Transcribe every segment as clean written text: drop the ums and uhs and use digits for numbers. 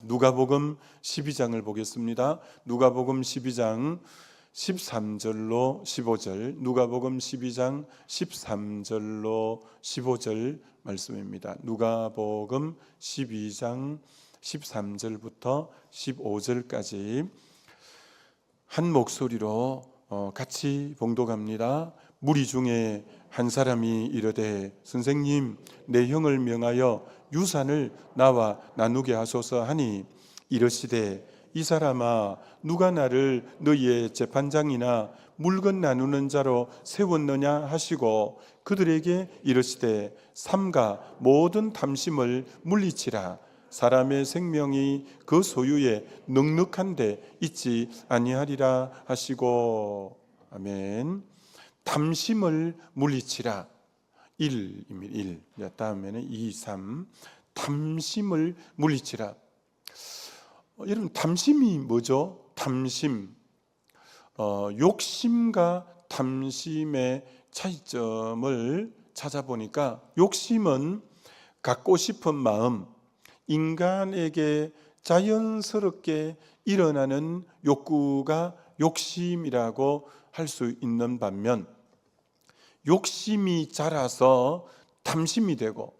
누가복음 12장을 보겠습니다. 누가복음 12장 13절로 15절, 누가복음 12장 13절로 15절 말씀입니다. 누가복음 12장 13절부터 15절까지 한 목소리로 같이 봉독합니다. 무리 중에 한 사람이 이르되 선생님, 내 형을 명하여 유산을 나와 나누게 하소서 하니, 이르시되 이 사람아, 누가 나를 너희의 재판장이나 물건 나누는 자로 세웠느냐 하시고, 그들에게 이르시되 삼가 모든 탐심을 물리치라. 사람의 생명이 그 소유에 넉넉한데 있지 아니하리라 하시고. 아멘. 탐심을 물리치라. 1입니다. 1. 다음에는 2, 3. 탐심을 물리치라. 여러분, 탐심이 뭐죠? 탐심. 욕심과 탐심의 차이점을 찾아보니까, 욕심은 갖고 싶은 마음, 인간에게 자연스럽게 일어나는 욕구가 욕심이라고 할 수 있는 반면, 욕심이 자라서 탐심이 되고,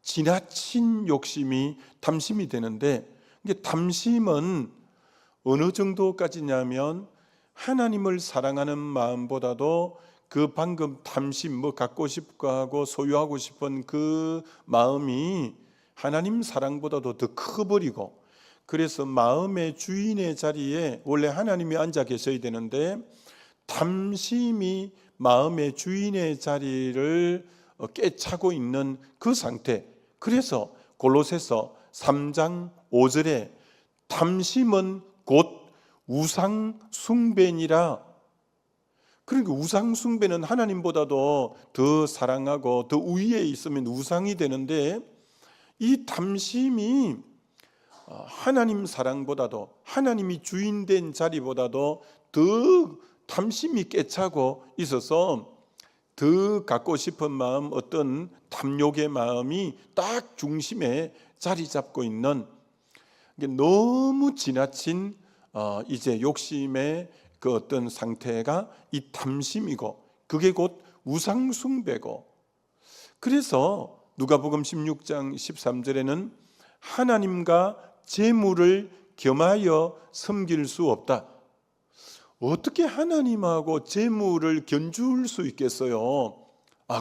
지나친 욕심이 탐심이 되는데, 이게 탐심은 어느 정도까지냐면, 하나님을 사랑하는 마음보다도 그 방금 탐심, 갖고 싶고 하고 소유하고 싶은 그 마음이 하나님 사랑보다도 더 커버리고, 그래서 마음의 주인의 자리에 원래 하나님이 앉아 계셔야 되는데, 탐심이 마음의 주인의 자리를 꿰차고 있는 그 상태. 그래서 골로새서 3장 5절에 탐심은 곧 우상 숭배니라. 그러니까 우상 숭배는 하나님보다도 더 사랑하고 더 우위에 있으면 우상이 되는데, 이 탐심이 하나님 사랑보다도, 하나님이 주인된 자리보다도 더 탐심이 꿰차고 있어서 더 갖고 싶은 마음, 어떤 탐욕의 마음이 딱 중심에 자리 잡고 있는, 너무 지나친 이제 욕심의 그 어떤 상태가 이 탐심이고, 그게 곧 우상 숭배고. 그래서 누가복음 16장 13절에는 하나님과 재물을 겸하여 섬길 수 없다. 어떻게 하나님하고 재물을 견줄 수 있겠어요?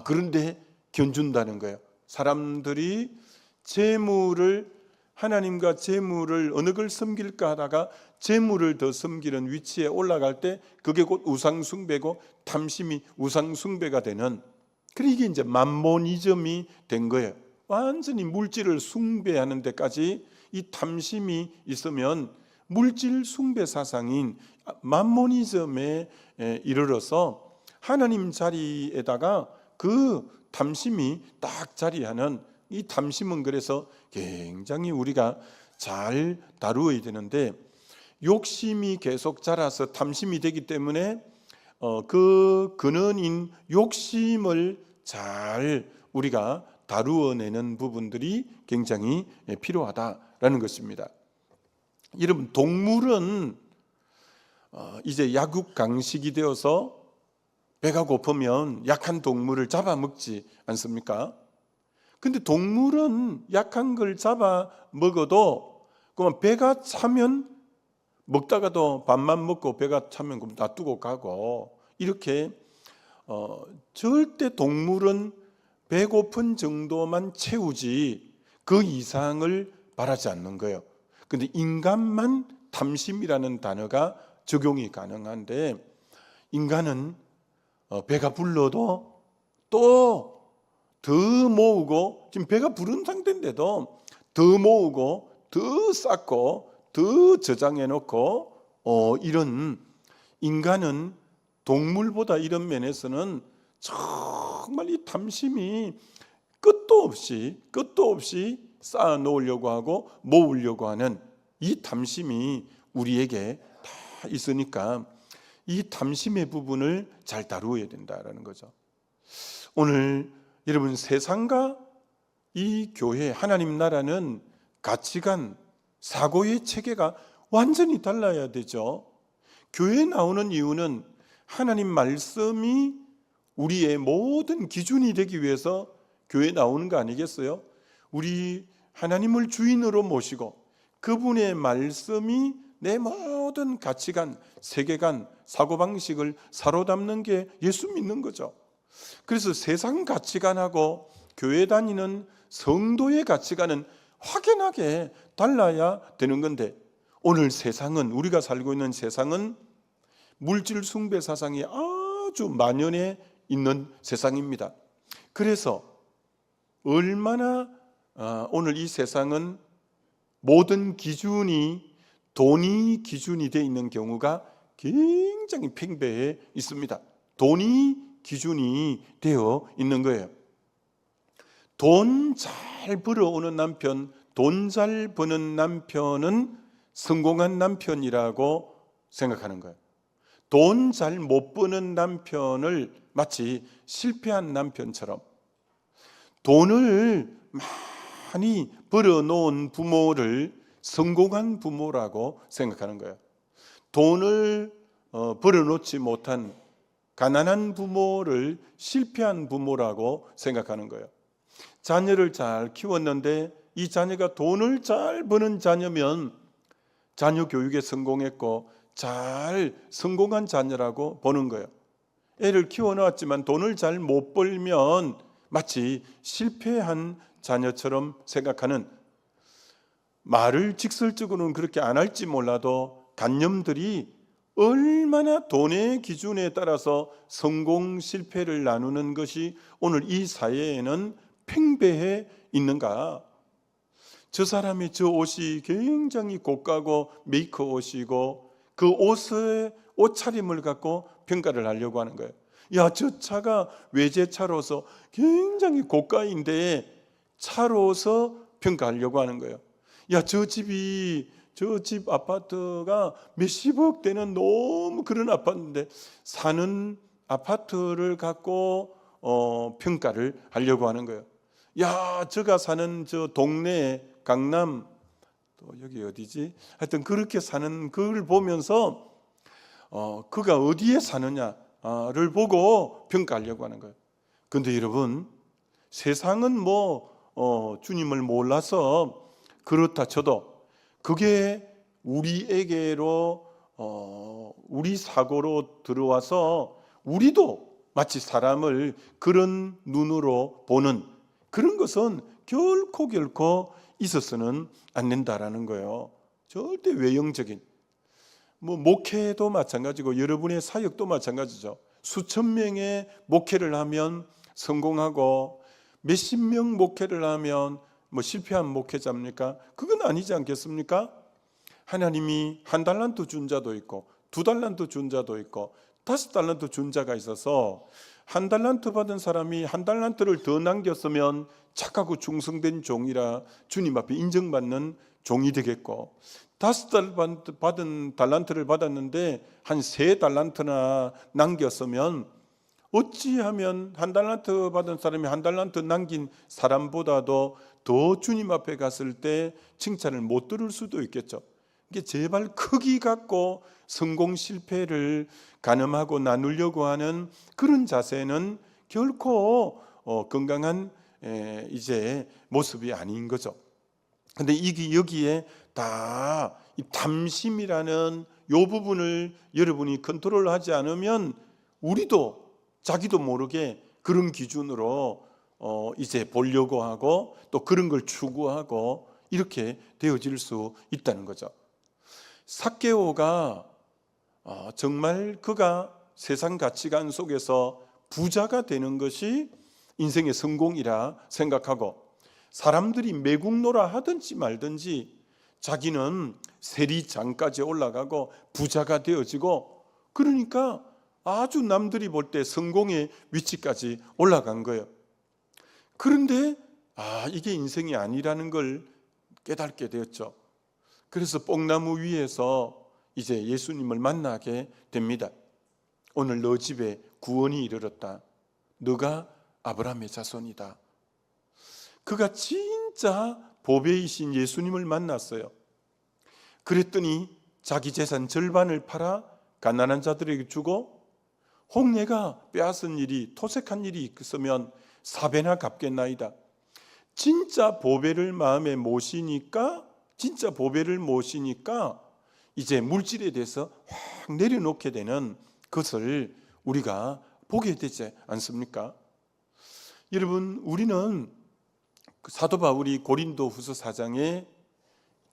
그런데 견준다는 거예요. 사람들이 재물을, 하나님과 재물을 어느 걸 섬길까 하다가 재물을 더 섬기는 위치에 올라갈 때, 그게 곧 우상숭배고 탐심이 우상숭배가 되는, 그래 이게 이제 맘모니즘이 된 거예요. 완전히 물질을 숭배하는 데까지 이 탐심이 있으면 물질 숭배 사상인 맘모니즘에 이르러서 하나님 자리에다가 그 탐심이 딱 자리하는, 이 탐심은 그래서 굉장히 우리가 잘 다루어야 되는데, 욕심이 계속 자라서 탐심이 되기 때문에 그 근원인 욕심을 잘 우리가 다루어내는 부분들이 굉장히 필요하다라는 것입니다. 여러분, 동물은 이제 약육강식이 되어서 배가 고프면 약한 동물을 잡아먹지 않습니까? 근데 동물은 약한 걸 잡아 먹어도 그만 배가 차면, 먹다가도 밥만 먹고 배가 차면 그럼 놔두고 가고, 이렇게 절대 동물은 배고픈 정도만 채우지 그 이상을 바라지 않는 거예요. 근데 인간만 탐심이라는 단어가 적용이 가능한데, 인간은 배가 불러도 또 더 모으고, 지금 배가 부른 상태인데도 더 모으고 더 쌓고 더 저장해 놓고, 이런 인간은 동물보다 이런 면에서는 정말 이 탐심이 끝도 없이 쌓아 놓으려고 하고 모으려고 하는 이 탐심이 우리에게 다 있으니까, 이 탐심의 부분을 잘 다루어야 된다라는 거죠. 오늘 여러분, 세상과 이 교회, 하나님 나라는 가치관, 사고의 체계가 완전히 달라야 되죠. 교회에 나오는 이유는 하나님 말씀이 우리의 모든 기준이 되기 위해서 교회에 나오는 거 아니겠어요? 우리 하나님을 주인으로 모시고 그분의 말씀이 내 모든 가치관, 세계관, 사고방식을 사로잡는 게 예수 믿는 거죠. 그래서 세상 가치관하고 교회 다니는 성도의 가치관은 확연하게 달라야 되는 건데, 오늘 세상은, 우리가 살고 있는 세상은 물질 숭배 사상이 아주 만연해 있는 세상입니다. 그래서 얼마나 오늘 이 세상은 모든 기준이 돈이 기준이 되어 있는 경우가 굉장히 팽배해 있습니다. 돈이 기준이 되어 있는 거예요. 돈 잘 벌어오는 남편, 돈 잘 버는 남편은 성공한 남편이라고 생각하는 거예요. 돈 잘 못 버는 남편을 마치 실패한 남편처럼, 돈을 많이 벌어놓은 부모를 성공한 부모라고 생각하는 거예요. 돈을 벌어놓지 못한 가난한 부모를 실패한 부모라고 생각하는 거예요. 자녀를 잘 키웠는데 이 자녀가 돈을 잘 버는 자녀면 자녀 교육에 성공했고 잘 성공한 자녀라고 보는 거예요. 애를 키워놓았지만 돈을 잘 못 벌면 마치 실패한 자녀처럼 생각하는, 말을 직설적으로는 그렇게 안 할지 몰라도 단념들이 얼마나 돈의 기준에 따라서 성공 실패를 나누는 것이 오늘 이 사회에는 팽배해 있는가. 저 사람이 저 옷이 굉장히 고가고 메이커 옷이고 그 옷의 옷차림을 갖고 평가를 하려고 하는 거예요. 야, 저 차가 외제차로서 굉장히 고가인데 차로서 평가하려고 하는 거예요. 야, 저 집 아파트가 몇십억 되는 너무 그런 아파트인데 사는 아파트를 갖고 평가를 하려고 하는 거예요. 야, 저가 사는 저 동네 강남, 또 여기 어디지? 하여튼 그렇게 사는 그걸 보면서 그가 어디에 사느냐를 보고 평가하려고 하는 거예요. 그런데 여러분, 세상은 주님을 몰라서 그렇다 쳐도 그게 우리에게로 우리 사고로 들어와서 우리도 마치 사람을 그런 눈으로 보는 그런 것은 결코 있어서는 안 된다라는 거예요. 절대 외형적인, 목회도 마찬가지고 여러분의 사역도 마찬가지죠. 수천 명의 목회를 하면 성공하고 몇십 명 목회를 하면 실패한 목회자입니까? 그건 아니지 않겠습니까? 하나님이 한 달란트 준 자도 있고 두 달란트 준 자도 있고 5달란트 준 자가 있어서 한 달란트 받은 사람이 한 달란트를 더 남겼으면 착하고 충성된 종이라 주님 앞에 인정받는 종이 되겠고, 5달란트를 받았는데 한 3달란트나 남겼으면 어찌하면 한 달란트 받은 사람이 한 달란트 남긴 사람보다도 더 주님 앞에 갔을 때 칭찬을 못 들을 수도 있겠죠. 이게 제발 크기 갖고 성공 실패를 가늠하고 나누려고 하는 그런 자세는 결코 건강한 이제 모습이 아닌 거죠. 근데 이게 여기에 다 이 탐심이라는 요 부분을 여러분이 컨트롤하지 않으면 우리도 자기도 모르게 그런 기준으로 이제 보려고 하고 또 그런 걸 추구하고 이렇게 되어질 수 있다는 거죠. 삭개오가 정말 그가 세상 가치관 속에서 부자가 되는 것이 인생의 성공이라 생각하고, 사람들이 매국노라 하든지 말든지 자기는 세리장까지 올라가고 부자가 되어지고, 그러니까 아주 남들이 볼 때 성공의 위치까지 올라간 거예요. 그런데 이게 인생이 아니라는 걸 깨닫게 되었죠. 그래서 뽕나무 위에서 이제 예수님을 만나게 됩니다. 오늘 너 집에 구원이 이르렀다. 너가 아브라함의 자손이다. 그가 진짜 보배이신 예수님을 만났어요. 그랬더니 자기 재산 절반을 팔아 가난한 자들에게 주고 홍해가 빼앗은 일이, 토색한 일이 있으면 4배나 갚겠나이다. 진짜 보배를 마음에 모시니까 이제 물질에 대해서 확 내려놓게 되는 것을 우리가 보게 되지 않습니까? 여러분, 우리는 사도 바울이 고린도 후서 4장에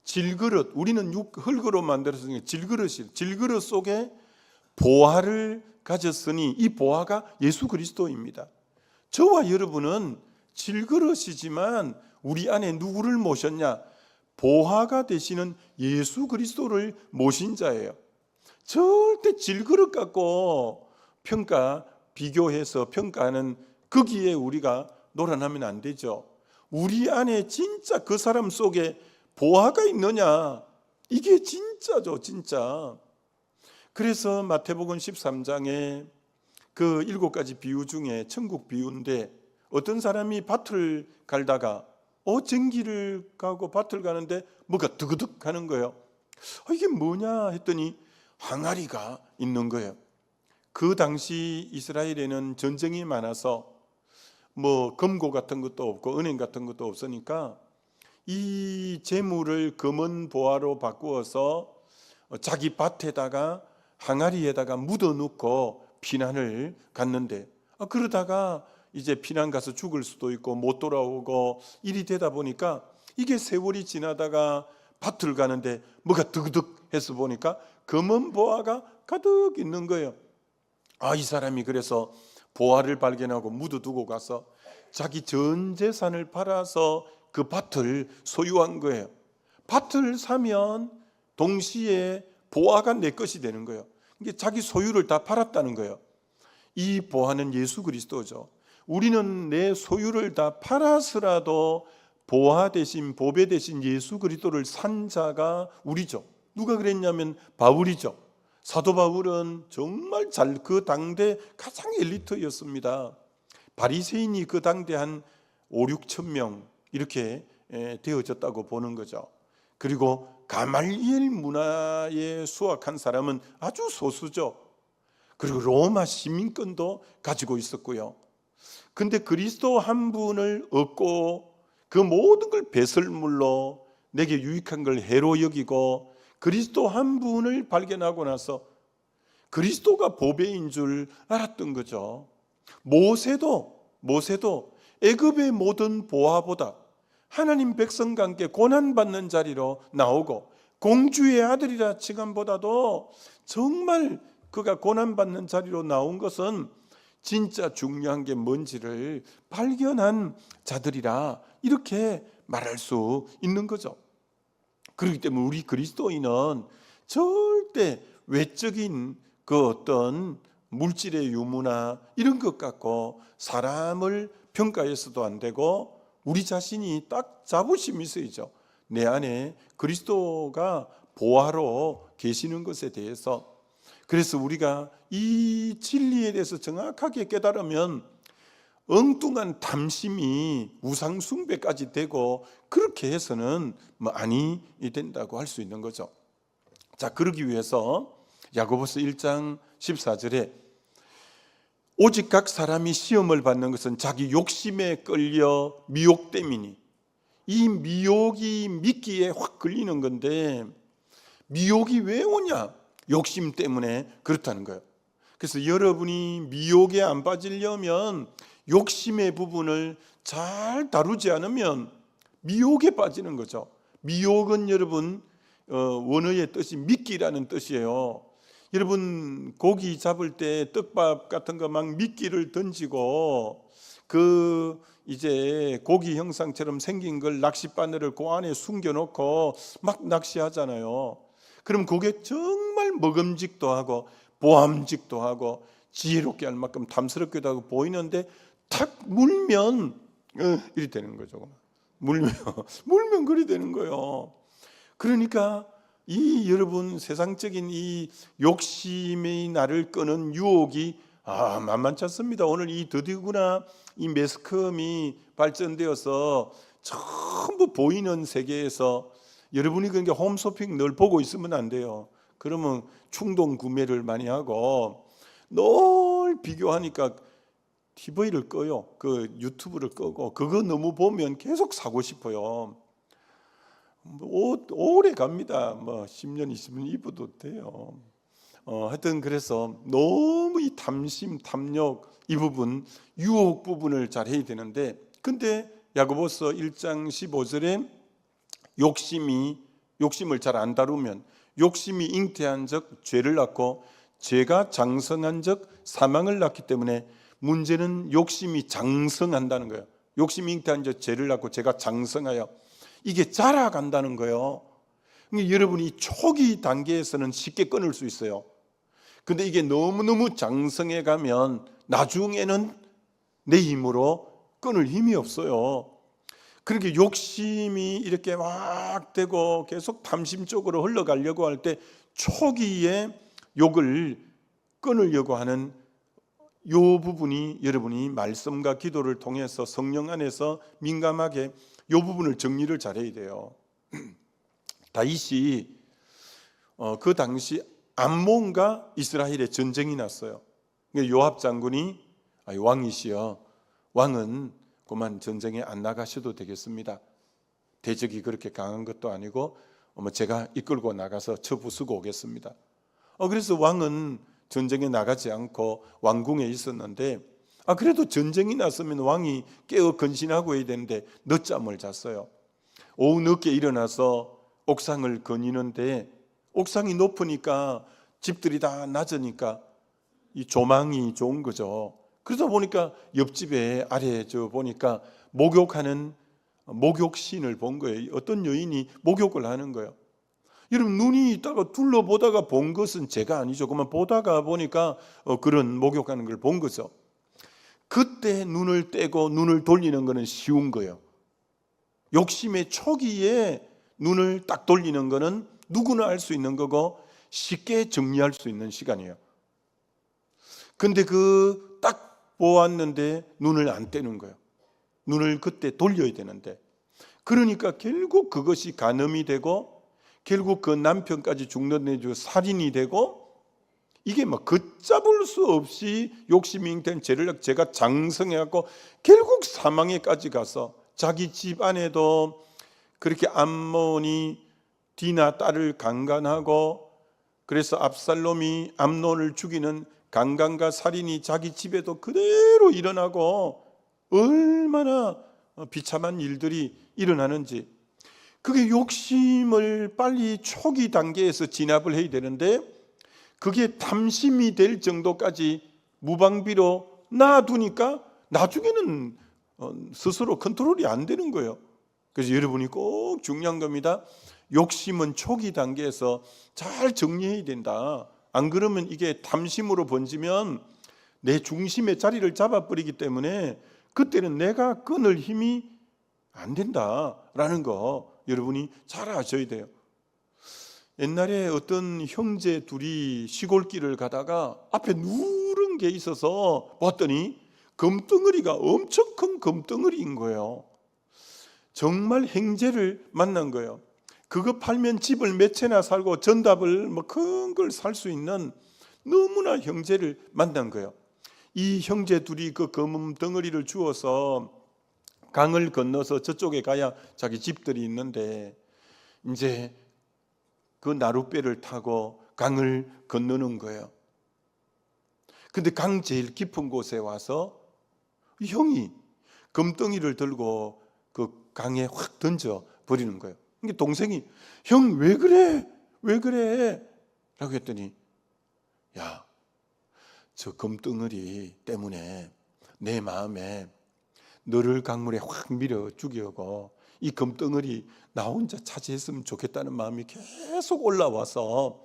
질그릇, 우리는 흙으로 만들어서 질그릇 속에 보화를 가졌으니 이 보화가 예수 그리스도입니다. 저와 여러분은 질그릇이지만 우리 안에 누구를 모셨냐? 보화가 되시는 예수 그리스도를 모신 자예요. 절대 질그릇 갖고 비교해서 평가하는 거기에 우리가 놀아나면 안 되죠. 우리 안에 진짜 그 사람 속에 보화가 있느냐? 이게 진짜죠, 진짜. 그래서 마태복음 13장에 그 7가지 비유 중에 천국 비유인데, 어떤 사람이 밭을 갈다가 전기를 가고 밭을 가는데 뭐가 드그득 하는 거예요. 이게 뭐냐 했더니 항아리가 있는 거예요. 그 당시 이스라엘에는 전쟁이 많아서 뭐 금고 같은 것도 없고 은행 같은 것도 없으니까 이 재물을 금은 보화로 바꾸어서 자기 밭에다가 항아리에다가 묻어놓고 피난을 갔는데, 그러다가 이제 피난 가서 죽을 수도 있고 못 돌아오고 일이 되다 보니까 이게 세월이 지나다가 밭을 가는데 뭐가 드그득 해서 보니까 금은 보화가 가득 있는 거예요. 이 사람이 그래서 보화를 발견하고 묻어두고 가서 자기 전 재산을 팔아서 그 밭을 소유한 거예요. 밭을 사면 동시에 보화가 내 것이 되는 거예요. 이게 자기 소유를 다 팔았다는 거예요. 이 보화는 예수 그리스도죠. 우리는 내 소유를 다 팔아서라도 보화 대신 보배 대신 예수 그리스도를 산 자가 우리죠. 누가 그랬냐면 바울이죠. 사도 바울은 정말 그 당대 가장 엘리트였습니다. 바리새인이 그 당대 한 5-6천 명 이렇게 되어졌다고 보는 거죠. 그리고 가말리엘 문화에 수학한 사람은 아주 소수죠. 그리고 로마 시민권도 가지고 있었고요. 근데 그리스도 한 분을 얻고 그 모든 걸 배설물로 내게 유익한 걸 해로 여기고 그리스도 한 분을 발견하고 나서 그리스도가 보배인 줄 알았던 거죠. 모세도 애굽의 모든 보화보다 하나님 백성과 함께 고난받는 자리로 나오고 공주의 아들이라 칭함보다도 정말 그가 고난받는 자리로 나온 것은 진짜 중요한 게 뭔지를 발견한 자들이라 이렇게 말할 수 있는 거죠. 그렇기 때문에 우리 그리스도인은 절대 외적인 그 어떤 물질의 유무나 이런 것 갖고 사람을 평가해서도 안 되고 우리 자신이 딱 자부심이 있어야죠. 내 안에 그리스도가 보화로 계시는 것에 대해서. 그래서 우리가 이 진리에 대해서 정확하게 깨달으면 엉뚱한 탐심이 우상 숭배까지 되고 그렇게 해서는 아니 된다고 할 수 있는 거죠. 자, 그러기 위해서 야고보서 1장 14절에 오직 각 사람이 시험을 받는 것은 자기 욕심에 끌려 미혹됨이니, 이 미혹이 미끼에 확 걸리는 건데 미혹이 왜 오냐? 욕심 때문에 그렇다는 거예요. 그래서 여러분이 미혹에 안 빠지려면 욕심의 부분을 잘 다루지 않으면 미혹에 빠지는 거죠. 미혹은 여러분 원어의 뜻이 미끼라는 뜻이에요. 여러분 고기 잡을 때 떡밥 같은 거 막 미끼를 던지고 그 이제 고기 형상처럼 생긴 걸 낚싯바늘을 그 안에 숨겨놓고 막 낚시하잖아요. 그럼 그게 정말 먹음직도 하고 보암직도 하고 지혜롭게 할 만큼 탐스럽기도 하고 보이는데 탁 물면 이리 되는 거죠. 물면 그리 되는 거예요. 그러니까 이 여러분 세상적인 이 욕심이 나를 끄는 유혹이 만만치 않습니다. 오늘 이 드디구나 이 매스컴이 발전되어서 전부 보이는 세계에서 여러분이 그러니까 홈쇼핑 늘 보고 있으면 안 돼요. 그러면 충동 구매를 많이 하고 늘 비교하니까 TV를 꺼요. 그 유튜브를 끄고 그거 너무 보면 계속 사고 싶어요. 옷 오래 갑니다. 뭐 10년, 20년 입어도 돼요. 하여튼 그래서 너무 이 탐심, 탐욕 이 부분, 유혹 부분을 잘 해야 되는데, 근데 야고보서 1장 15절에 욕심을 잘 안 다루면 욕심이 잉태한 적 죄를 낳고 죄가 장성한 적 사망을 낳기 때문에 문제는 욕심이 장성한다는 거예요. 욕심이 잉태한 적 죄를 낳고 죄가 장성하여 이게 자라간다는 거예요. 그러니까 여러분이 초기 단계에서는 쉽게 끊을 수 있어요. 근데 이게 너무너무 장성해 가면 나중에는 내 힘으로 끊을 힘이 없어요. 그러니까 욕심이 이렇게 막 되고 계속 탐심 쪽으로 흘러가려고 할 때 초기에 욕을 끊으려고 하는 요 부분이 여러분이 말씀과 기도를 통해서 성령 안에서 민감하게 요 부분을 정리를 잘해야 돼요. 다윗이 그 당시 암몬과 이스라엘의 전쟁이 났어요. 요압 장군이 왕이시여, 왕은 그만 전쟁에 안 나가셔도 되겠습니다. 대적이 그렇게 강한 것도 아니고 제가 이끌고 나가서 쳐부수고 오겠습니다. 그래서 왕은 전쟁에 나가지 않고 왕궁에 있었는데 그래도 전쟁이 났으면 왕이 깨어 근신하고 해야 되는데 늦잠을 잤어요. 오후 늦게 일어나서 옥상을 거니는데 옥상이 높으니까 집들이 다 낮으니까 이 조망이 좋은 거죠. 그러다 보니까 옆집에 아래 보니까 목욕하는 목욕신을 본 거예요. 어떤 여인이 목욕을 하는 거예요. 여러분, 눈이 있다가 둘러보다가 본 것은 제가 아니죠. 그만 보다가 보니까 그런 목욕하는 걸 본 거죠. 그때 눈을 떼고 눈을 돌리는 거는 쉬운 거예요. 욕심의 초기에 눈을 딱 돌리는 거는 누구나 할 수 있는 거고 쉽게 정리할 수 있는 시간이에요. 근데 딱 보았는데 눈을 안 떼는 거예요. 눈을 그때 돌려야 되는데, 그러니까 결국 그것이 간음이 되고 결국 그 남편까지 죽는 데 살인이 되고, 이게 뭐 걷잡을 수 없이 욕심이 잉태한 죄가 장성해갖고 결국 사망에까지 가서 자기 집 안에도 그렇게 암몬이 디나 딸을 강간하고, 그래서 압살롬이 암논을 죽이는 강간과 살인이 자기 집에도 그대로 일어나고 얼마나 비참한 일들이 일어나는지, 그게 욕심을 빨리 초기 단계에서 진압을 해야 되는데 그게 탐심이 될 정도까지 무방비로 놔두니까 나중에는 스스로 컨트롤이 안 되는 거예요. 그래서 여러분이 꼭 중요한 겁니다. 욕심은 초기 단계에서 잘 정리해야 된다. 안 그러면 이게 탐심으로 번지면 내 중심의 자리를 잡아버리기 때문에 그때는 내가 끊을 힘이 안 된다라는 거 여러분이 잘 아셔야 돼요. 옛날에 어떤 형제 둘이 시골길을 가다가 앞에 누런 게 있어서 봤더니 금덩어리가 엄청 큰 금덩어리인 거예요. 정말 행제를 만난 거예요. 그거 팔면 집을 몇 채나 살고 전답을 큰 걸 살 수 있는 너무나 형제를 만난 거예요. 이 형제 둘이 그 금덩어리를 주워서 강을 건너서 저쪽에 가야 자기 집들이 있는데, 이제 그 나룻배를 타고 강을 건너는 거예요. 근데 강 제일 깊은 곳에 와서 형이 금덩이를 들고 그 강에 확 던져 버리는 거예요. 그러니까 동생이 형 왜 그래? 왜 그래? 라고 했더니, 야, 저 금덩어리 때문에 내 마음에 너를 강물에 확 밀어 죽이고 이 금덩어리 나 혼자 차지했으면 좋겠다는 마음이 계속 올라와서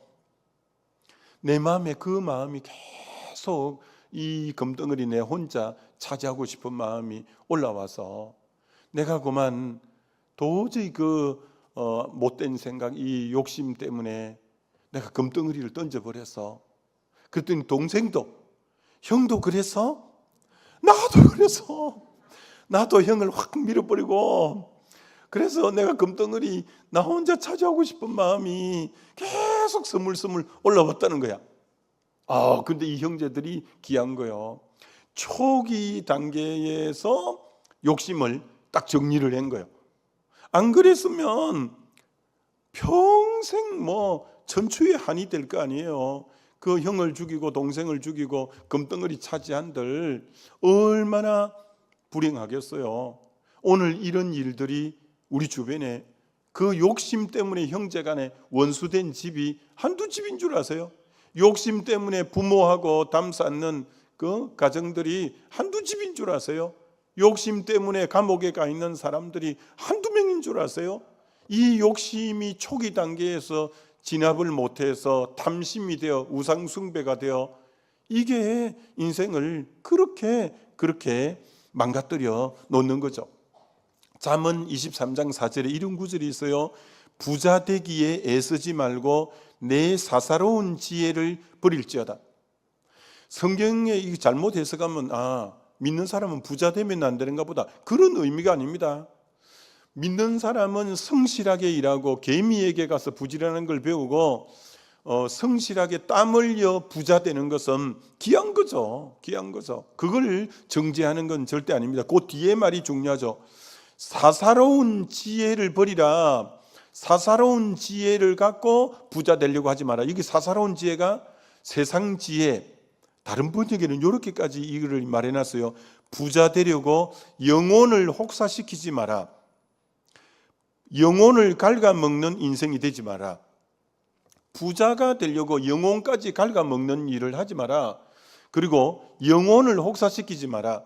내 마음에 그 마음이 계속 이 금덩어리 내 혼자 차지하고 싶은 마음이 올라와서 내가 그만 도저히 못된 생각, 이 욕심 때문에 내가 금덩어리를 던져버렸어. 그랬더니 동생도, 형도 그래서? 나도 그래서 나도 형을 확 밀어버리고 그래서 내가 금덩어리 나 혼자 차지하고 싶은 마음이 계속 스물스물 올라왔다는 거야. 근데 이 형제들이 귀한 거예요. 초기 단계에서 욕심을 딱 정리를 한 거예요. 안 그랬으면 평생 천추의 한이 될 거 아니에요. 그 형을 죽이고 동생을 죽이고 금덩어리 차지한들 얼마나 불행하겠어요. 오늘 이런 일들이 우리 주변에 그 욕심 때문에 형제간에 원수된 집이 한두 집인 줄 아세요? 욕심 때문에 부모하고 담 쌓는 그 가정들이 한두 집인 줄 아세요? 욕심 때문에 감옥에 가 있는 사람들이 한두 명인 줄 아세요? 이 욕심이 초기 단계에서 진압을 못해서 탐심이 되어 우상숭배가 되어 이게 인생을 그렇게 망가뜨려 놓는 거죠. 잠언 23장 4절에 이런 구절이 있어요. 부자 되기에 애쓰지 말고 내 사사로운 지혜를 버릴지어다. 성경에 이 잘못 해석하면 믿는 사람은 부자 되면 안 되는가 보다, 그런 의미가 아닙니다. 믿는 사람은 성실하게 일하고 개미에게 가서 부지런한 걸 배우고 성실하게 땀 흘려 부자 되는 것은 귀한 거죠. 귀한 거죠. 그걸 정죄하는 건 절대 아닙니다. 그 뒤에 말이 중요하죠. 사사로운 지혜를 버리라. 사사로운 지혜를 갖고 부자 되려고 하지 마라. 이게 사사로운 지혜가 세상 지혜, 다른 번역에는 이렇게까지 이거를 말해놨어요. 부자 되려고 영혼을 혹사시키지 마라. 영혼을 갉아먹는 인생이 되지 마라. 부자가 되려고 영혼까지 갉아먹는 일을 하지 마라. 그리고 영혼을 혹사시키지 마라.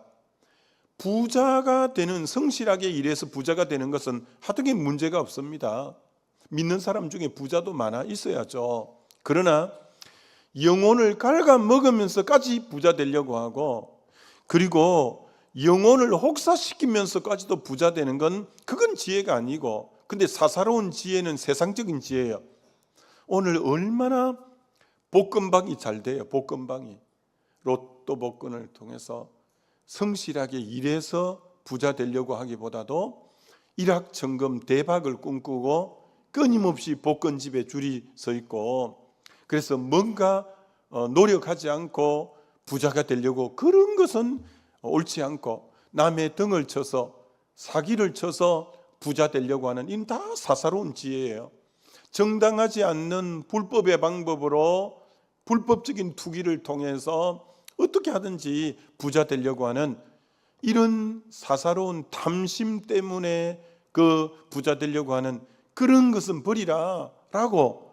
부자가 되는, 성실하게 일해서 부자가 되는 것은 하등의 문제가 없습니다. 믿는 사람 중에 부자도 많아 있어야죠. 그러나 영혼을 갉아먹으면서까지 부자 되려고 하고, 그리고 영혼을 혹사시키면서까지도 부자 되는 건 그건 지혜가 아니고, 근데 사사로운 지혜는 세상적인 지혜예요. 오늘 얼마나 볶음방이 잘 돼요. 볶음방이 로또 복권을 통해서 성실하게 일해서 부자 되려고 하기보다도 일확천금 대박을 꿈꾸고 끊임없이 복권집에 줄이 서 있고, 그래서 뭔가 노력하지 않고 부자가 되려고, 그런 것은 옳지 않고, 남의 등을 쳐서 사기를 쳐서 부자 되려고 하는, 이는 다 사사로운 지혜예요. 정당하지 않는 불법의 방법으로 불법적인 투기를 통해서 어떻게 하든지 부자 되려고 하는 이런 사사로운 탐심 때문에 그 부자 되려고 하는 그런 것은 버리라 라고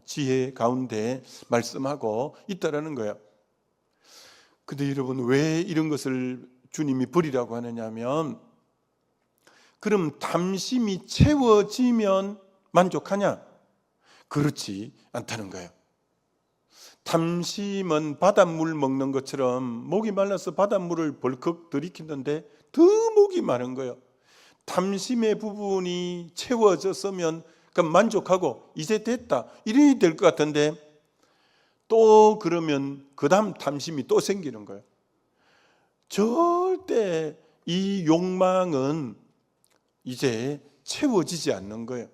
지혜 가운데 말씀하고 있다라는 거예요. 근데 여러분, 왜 이런 것을 주님이 버리라고 하느냐 하면, 그럼 탐심이 채워지면 만족하냐? 그렇지 않다는 거예요. 탐심은 바닷물 먹는 것처럼 목이 말라서 바닷물을 벌컥 들이키는데 더 목이 마른 거예요. 탐심의 부분이 채워졌으면 그럼 만족하고 이제 됐다 이래야 될 것 같은데, 또 그러면 그 다음 탐심이 또 생기는 거예요. 절대 이 욕망은 이제 채워지지 않는 거예요.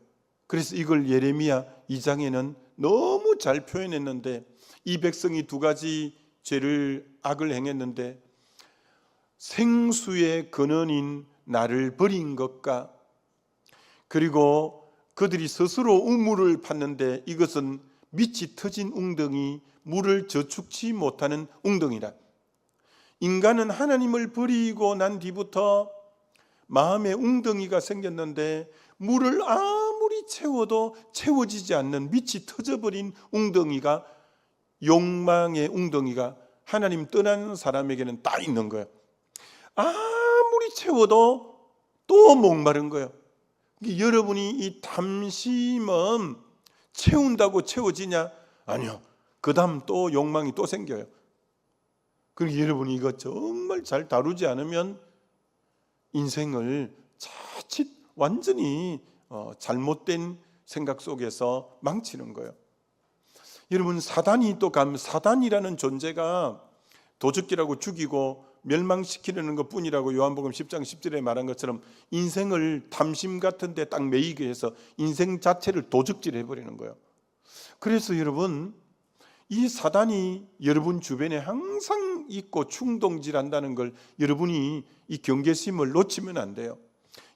그래서 이걸 예레미야 2장에는 너무 잘 표현했는데, 이 백성이 두 가지 악을 행했는데, 생수의 근원인 나를 버린 것과, 그리고 그들이 스스로 우물을 팠는데 이것은 밑이 터진 웅덩이, 물을 저축치 못하는 웅덩이라. 인간은 하나님을 버리고 난 뒤부터 마음에 웅덩이가 생겼는데, 물을 아무리 채워도 채워지지 않는 밑이 터져버린 웅덩이가, 욕망의 웅덩이가 하나님 떠나는 사람에게는 딱 있는 거예요. 아무리 채워도 또 목마른 거예요. 여러분이 이 탐심은 채운다고 채워지냐? 아니요. 그 다음 또 욕망이 또 생겨요. 그러니까 여러분이 이거 정말 잘 다루지 않으면 인생을 자칫 완전히 잘못된 생각 속에서 망치는 거예요. 여러분, 사단이 또 사단이라는 존재가 도적질하고 죽이고 멸망시키려는 것뿐이라고 요한복음 10장 10절에 말한 것처럼 인생을 탐심 같은 데 딱 매이게 해서 인생 자체를 도적질해 버리는 거예요. 그래서 여러분, 이 사단이 여러분 주변에 항상 있고 충동질한다는 걸 여러분이 이 경계심을 놓치면 안 돼요.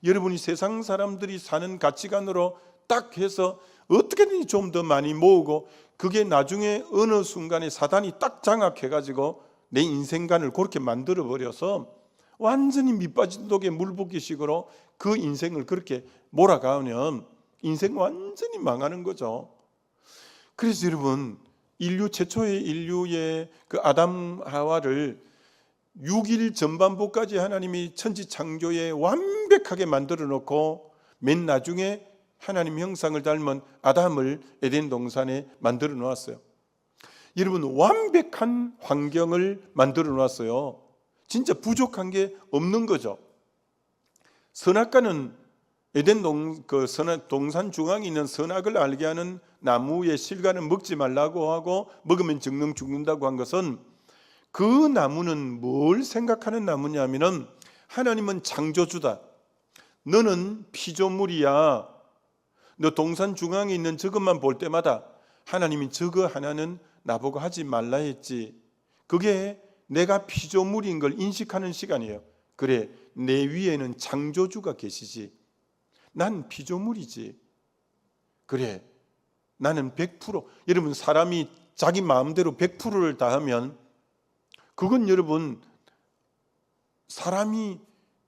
여러분이 세상 사람들이 사는 가치관으로 딱 해서 어떻게든지 좀 더 많이 모으고, 그게 나중에 어느 순간에 사단이 딱 장악해가지고 내 인생관을 그렇게 만들어 버려서 완전히 밑빠진 독에 물 붓기식으로 그 인생을 그렇게 몰아가면 인생 완전히 망하는 거죠. 그래서 여러분, 인류 최초의 인류의 그 아담 하와를 6일 전반부까지 하나님이 천지 창조에 완벽하게 만들어 놓고 맨 나중에 하나님 형상을 닮은 아담을 에덴 동산에 만들어 놓았어요. 여러분, 완벽한 환경을 만들어 놓았어요. 진짜 부족한 게 없는 거죠. 선악과는 에덴 동산 중앙에 있는 선악을 알게 하는 나무의 실과는 먹지 말라고 하고 먹으면 정령 죽는다고 한 것은, 그 나무는 뭘 생각하는 나무냐면은 하나님은 창조주다. 너는 피조물이야. 너 동산 중앙에 있는 저것만 볼 때마다 하나님이 저거 하나는 나보고 하지 말라 했지. 그게 내가 피조물인 걸 인식하는 시간이에요. 그래, 내 위에는 창조주가 계시지. 난 피조물이지. 그래, 나는 100%. 여러분, 사람이 자기 마음대로 100%를 다하면 그건 여러분, 사람이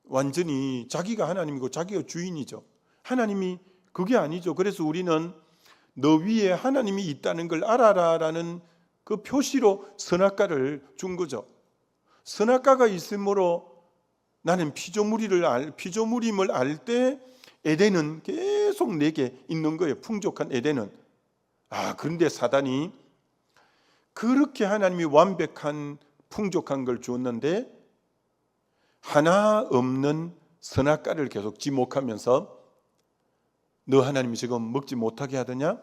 완전히 자기가 하나님이고 자기가 주인이죠. 하나님이 그게 아니죠. 그래서 우리는 너 위에 하나님이 있다는 걸 알아라라는 그 표시로 선악과를 준 거죠. 선악과가 있으므로 나는 피조물임을 알 때 에덴은 계속 내게 있는 거예요. 풍족한 에덴은. 그런데 사단이 그렇게 하나님이 완벽한 풍족한 걸 주었는데 하나 없는 선악과를 계속 지목하면서 너 하나님이 지금 먹지 못하게 하더냐?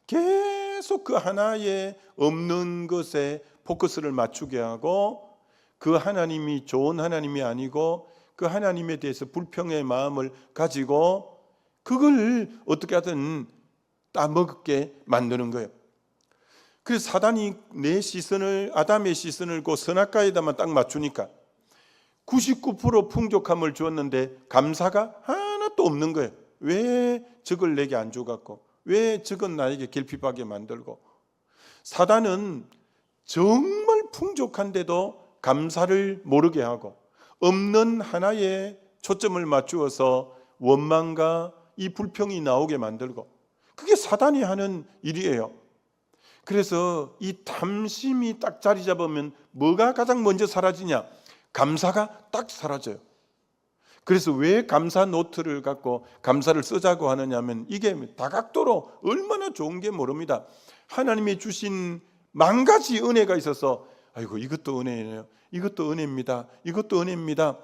계속 그 하나에 없는 것에 포커스를 맞추게 하고, 그 하나님이 좋은 하나님이 아니고 그 하나님에 대해서 불평의 마음을 가지고 그걸 어떻게 하든 따먹게 만드는 거예요. 그래서 사단이 내 시선을, 아담의 시선을 그 선악과에다만 딱 맞추니까 99% 풍족함을 주었는데 감사가 하나도 없는 거예요. 왜 저걸 내게 안 줘갖고, 왜 저건 나에게 결핍하게 만들고. 사단은 정말 풍족한데도 감사를 모르게 하고 없는 하나에 초점을 맞추어서 원망과 이 불평이 나오게 만들고, 그게 사단이 하는 일이에요. 그래서 이 탐심이 딱 자리 잡으면 뭐가 가장 먼저 사라지냐? 감사가 딱 사라져요. 그래서 왜 감사 노트를 갖고 감사를 쓰자고 하느냐면, 이게 다각도로 얼마나 좋은 게 모릅니다. 하나님이 주신 만 가지 은혜가 있어서 아이고 이것도 은혜예요, 이것도 은혜입니다, 이것도 은혜입니다.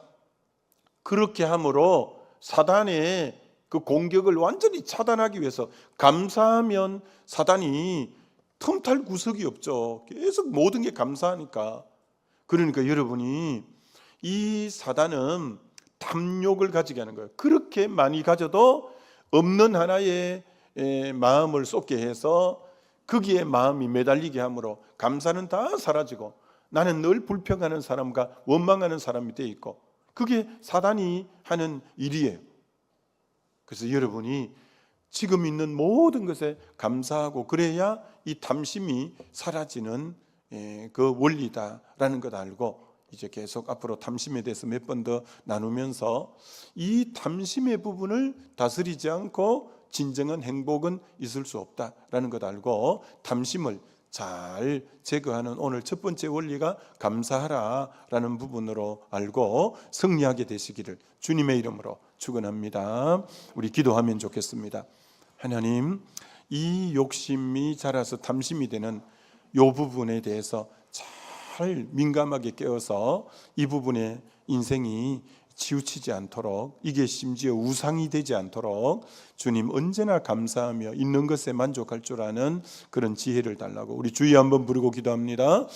그렇게 함으로 사단의 그 공격을 완전히 차단하기 위해서, 감사하면 사단이 틈탈 구석이 없죠. 계속 모든 게 감사하니까. 그러니까 여러분이, 이 사단은 탐욕을 가지게 하는 거예요. 그렇게 많이 가져도 없는 하나의 마음을 쏟게 해서 거기에 마음이 매달리게 하므로 감사는 다 사라지고 나는 늘 불평하는 사람과 원망하는 사람이 돼 있고, 그게 사단이 하는 일이에요. 그래서 여러분이 지금 있는 모든 것에 감사하고 그래야 이 탐심이 사라지는 그 원리다라는 것 알고, 이제 계속 앞으로 탐심에 대해서 몇 번 더 나누면서 이 탐심의 부분을 다스리지 않고 진정한 행복은 있을 수 없다라는 것 알고, 탐심을 잘 제거하는 오늘 첫 번째 원리가 감사하라라는 부분으로 알고 승리하게 되시기를 주님의 이름으로 축원합니다. 우리 기도하면 좋겠습니다. 하나님, 이 욕심이 자라서 탐심이 되는 이 부분에 대해서 잘 민감하게 깨어서 이 부분에 인생이 치우치지 않도록, 이게 심지어 우상이 되지 않도록 주님 언제나 감사하며 있는 것에 만족할 줄 아는 그런 지혜를 달라고 우리 주여 한번 부르고 기도합니다.